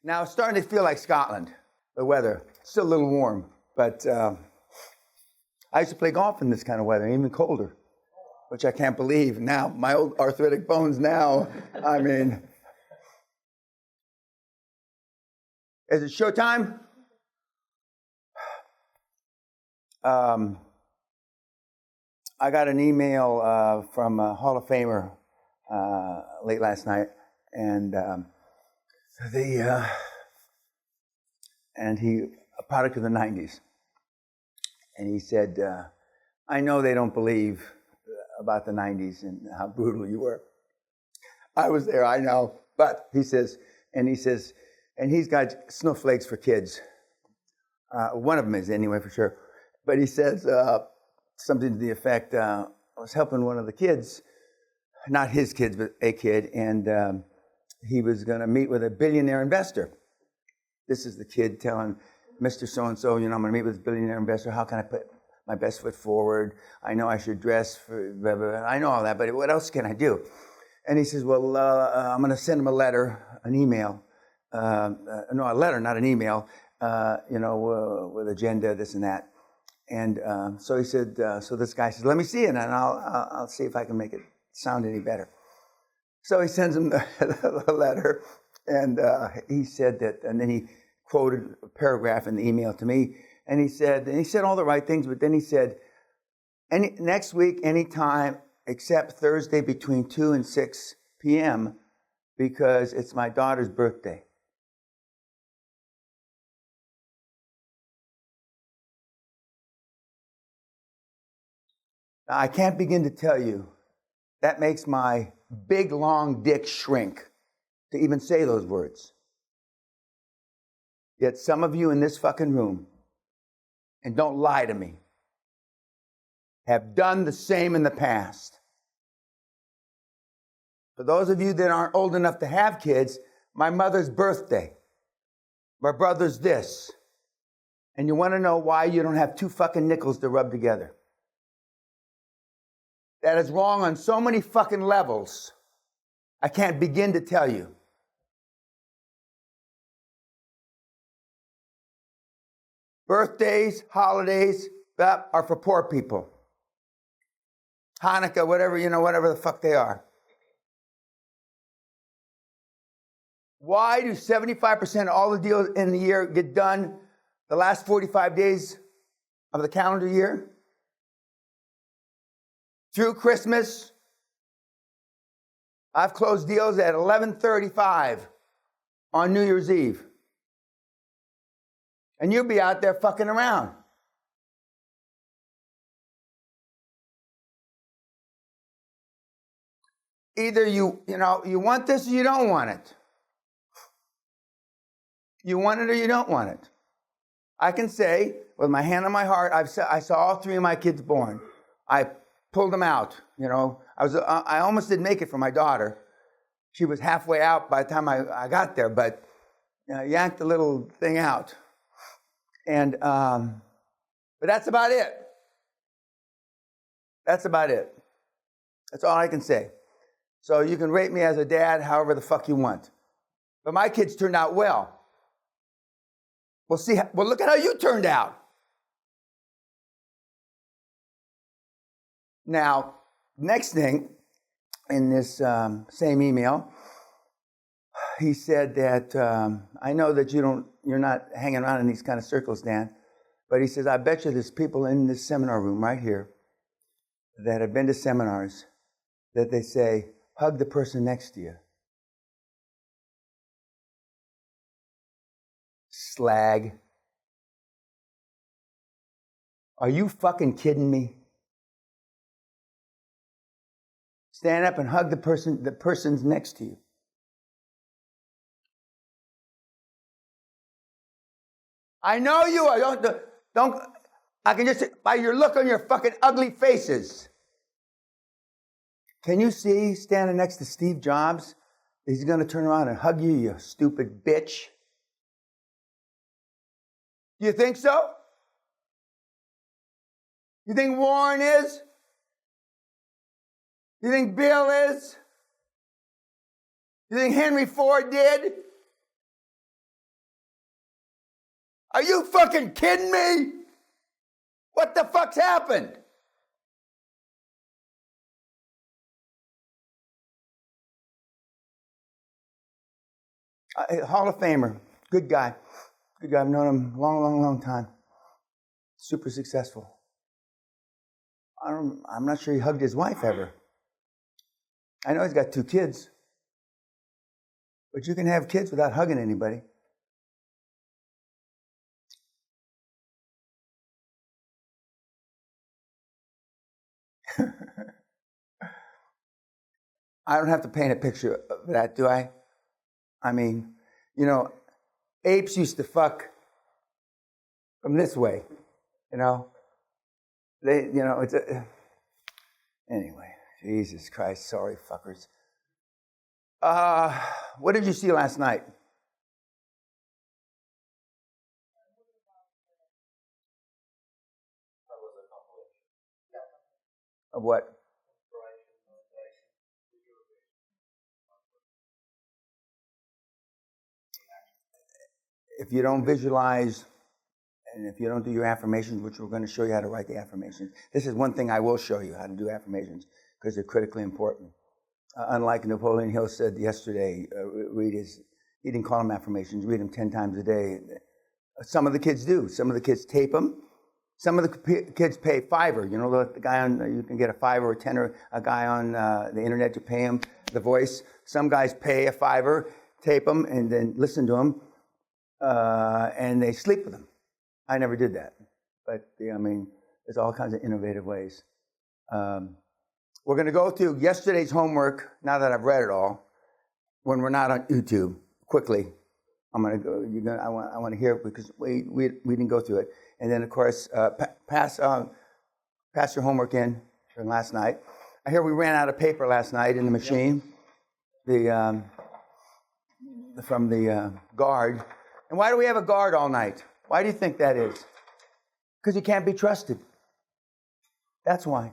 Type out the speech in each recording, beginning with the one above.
Now, it's starting to feel like Scotland, the weather. It's still a little warm, but I used to play golf in this kind of weather, even colder, which I can't believe. Now, my old arthritic bones now, I mean. Is it showtime? I got an email from a Hall of Famer late last night, and he, a product of the 90s. And he said, I know they don't believe about the 90s and how brutal you were. I was there, I know. But he says, and he's got snowflakes for kids. One of them is anyway, for sure. But he says something to the effect, I was helping one of the kids, not his kids, but a kid, and he was going to meet with a billionaire investor. This is the kid telling Mr. So-and-so, I'm going to meet with this billionaire investor. How can I put my best foot forward? I know I should dress for, blah, blah, blah. I know all that, but what else can I do? And he says, well, I'm going to send him a letter, an email. No, a letter, not an email, with agenda, this and that. And so he said, so this guy says, let me see it, and I'll see if I can make it sound any better. So he sends him the letter, and he said that, and then he quoted a paragraph in the email to me, and he said all the right things, but then he said, next week, anytime except Thursday between 2 and 6 p.m., because it's my daughter's birthday. Now, I can't begin to tell you, that makes my big, long dick shrink to even say those words. Yet some of you in this fucking room, and don't lie to me, have done the same in the past. For those of you that aren't old enough to have kids, my mother's birthday, my brother's this, and you want to know why you don't have two fucking nickels to rub together. That is wrong on so many fucking levels, I can't begin to tell you. Birthdays, holidays, that are for poor people. Hanukkah, whatever the fuck they are. Why do 75% of all the deals in the year get done the last 45 days of the calendar year? Through Christmas, I've closed deals at 11:35 on New Year's Eve. And you'll be out there fucking around. Either you want this or you don't want it. You want it or you don't want it. I can say, with my hand on my heart, I saw all three of my kids born. I pulled them out. I almost didn't make it for my daughter. She was halfway out by the time I got there, but yanked the little thing out. And but that's about it. That's about it. That's all I can say. So you can rate me as a dad however the fuck you want. But my kids turned out well. Well, look at how you turned out. Now, next thing in this same email, he said that I know that you're not hanging around in these kind of circles, Dan, but he says, I bet you there's people in this seminar room right here that have been to seminars that they say, hug the person next to you. Slag. Are you fucking kidding me? Stand up and hug the person's next to you. I know you are. Don't. I can just, by your look on your fucking ugly faces. Can you see standing next to Steve Jobs? He's going to turn around and hug you, you stupid bitch. Do you think so? You think Warren is? You think Bill is? You think Henry Ford did? Are you fucking kidding me? What the fuck's happened? Hall of Famer, good guy. Good guy. I've known him a long time. Super successful. I'm not sure he hugged his wife ever. I know he's got 2 kids. But you can have kids without hugging anybody. I don't have to paint a picture of that, do I? I mean, you know, apes used to fuck from this way, you know. It's anyway, Jesus Christ, sorry, fuckers. What did you see last night? Of what? If you don't visualize and if you don't do your affirmations, which we're going to show you how to write the affirmations, this is one thing I will show you, how to do affirmations, because they're critically important. Unlike Napoleon Hill said yesterday, he didn't call them affirmations, read them 10 times a day. Some of the kids do. Some of the kids tape them. Some of the kids pay $5. You know, the guy you can get a $5 or a $10, a guy on the internet, you pay him the voice. Some guys pay a $5, tape them, and then listen to them, and they sleep with them. I never did that. But, there's all kinds of innovative ways. We're going to go through yesterday's homework, now that I've read it all, when we're not on YouTube, quickly. I'm going to go, I want to hear it because we didn't go through it. And then, of course, pass your homework in from last night. I hear we ran out of paper last night in the machine, from the guard. And why do we have a guard all night? Why do you think that is? Because he can't be trusted. That's why.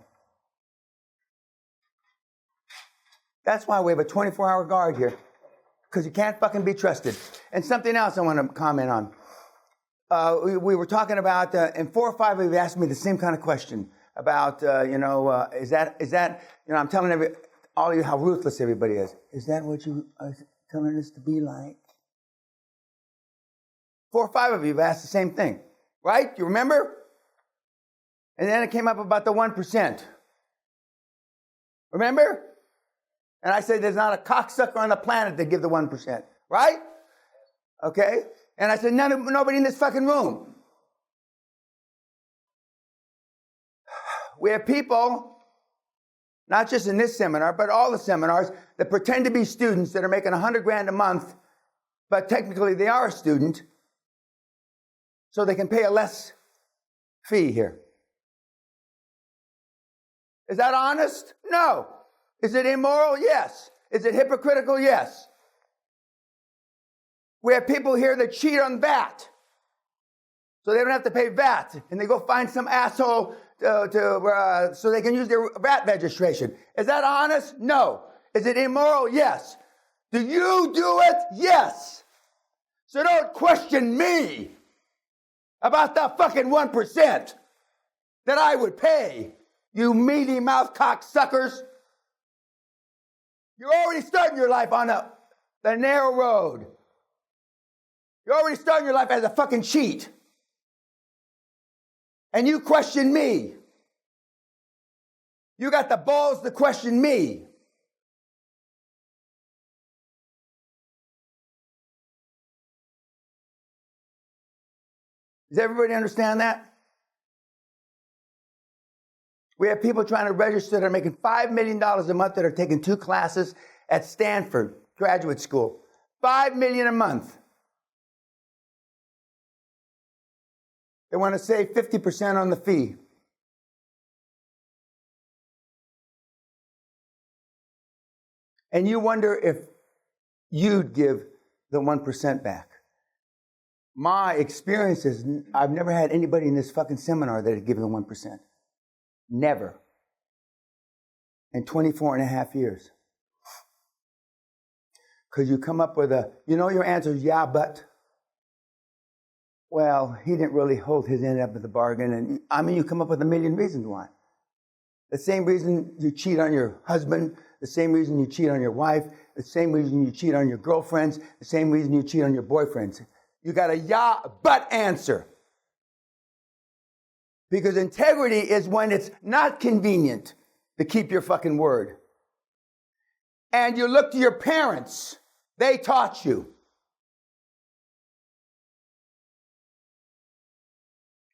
That's why we have a 24-hour guard here. Because you can't fucking be trusted. And something else I want to comment on. We were talking about, and 4 or 5 of you asked me the same kind of question about, is that, I'm telling all of you how ruthless everybody is. Is that what you are telling us to be like? 4 or 5 of you have asked the same thing, right? You remember? And then it came up about the 1%. Remember? And I said, there's not a cocksucker on the planet that give the 1%, right? Okay? And I said, nobody in this fucking room. We have people, not just in this seminar, but all the seminars, that pretend to be students that are making $100,000 a month, but technically they are a student, so they can pay a less fee here. Is that honest? No. Is it immoral? Yes. Is it hypocritical? Yes. We have people here that cheat on VAT, so they don't have to pay VAT, and they go find some asshole so they can use their VAT registration. Is that honest? No. Is it immoral? Yes. Do you do it? Yes. So don't question me about the fucking 1% that I would pay, you mealy mouth cocksuckers. You're already starting your life on the narrow road. You're already starting your life as a fucking cheat. And you question me. You got the balls to question me. Does everybody understand that? We have people trying to register that are making $5 million a month that are taking 2 classes at Stanford graduate school. $5 million a month. They want to save 50% on the fee. And you wonder if you'd give the 1% back. My experience is I've never had anybody in this fucking seminar that had given the 1%. Never. In 24 and a half years. Because you come up with your answer is yeah, but. well, he didn't really hold his end up of the bargain. And I mean, you come up with a million reasons why. The same reason you cheat on your husband, the same reason you cheat on your wife, the same reason you cheat on your girlfriends, the same reason you cheat on your boyfriends. You got a yeah, but answer. Because integrity is when it's not convenient to keep your fucking word. And you look to your parents. They taught you.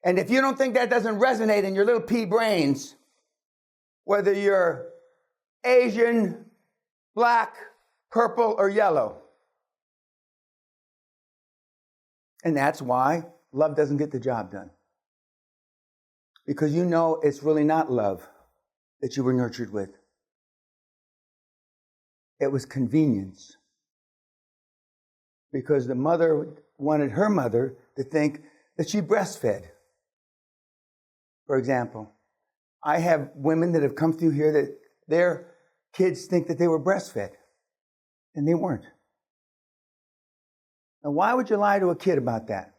And if you don't think that doesn't resonate in your little pea brains, whether you're Asian, black, purple, or yellow. And that's why love doesn't get the job done. Because you know it's really not love that you were nurtured with. It was convenience. Because the mother wanted her mother to think that she breastfed. For example, I have women that have come through here that their kids think that they were breastfed, and they weren't. Now, why would you lie to a kid about that?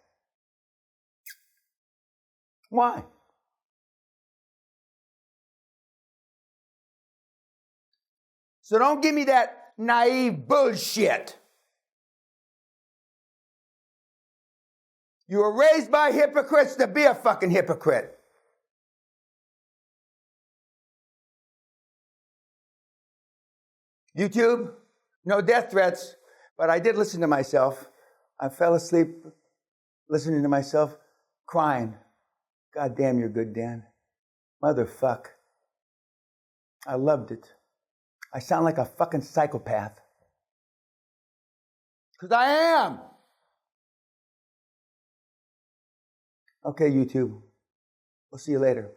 Why? So don't give me that naive bullshit. You were raised by hypocrites to be a fucking hypocrite. YouTube, no death threats, but I did listen to myself. I fell asleep listening to myself, crying. God damn, you're good, Dan. Motherfuck. I loved it. I sound like a fucking psychopath. Because I am. Okay, YouTube. We'll see you later.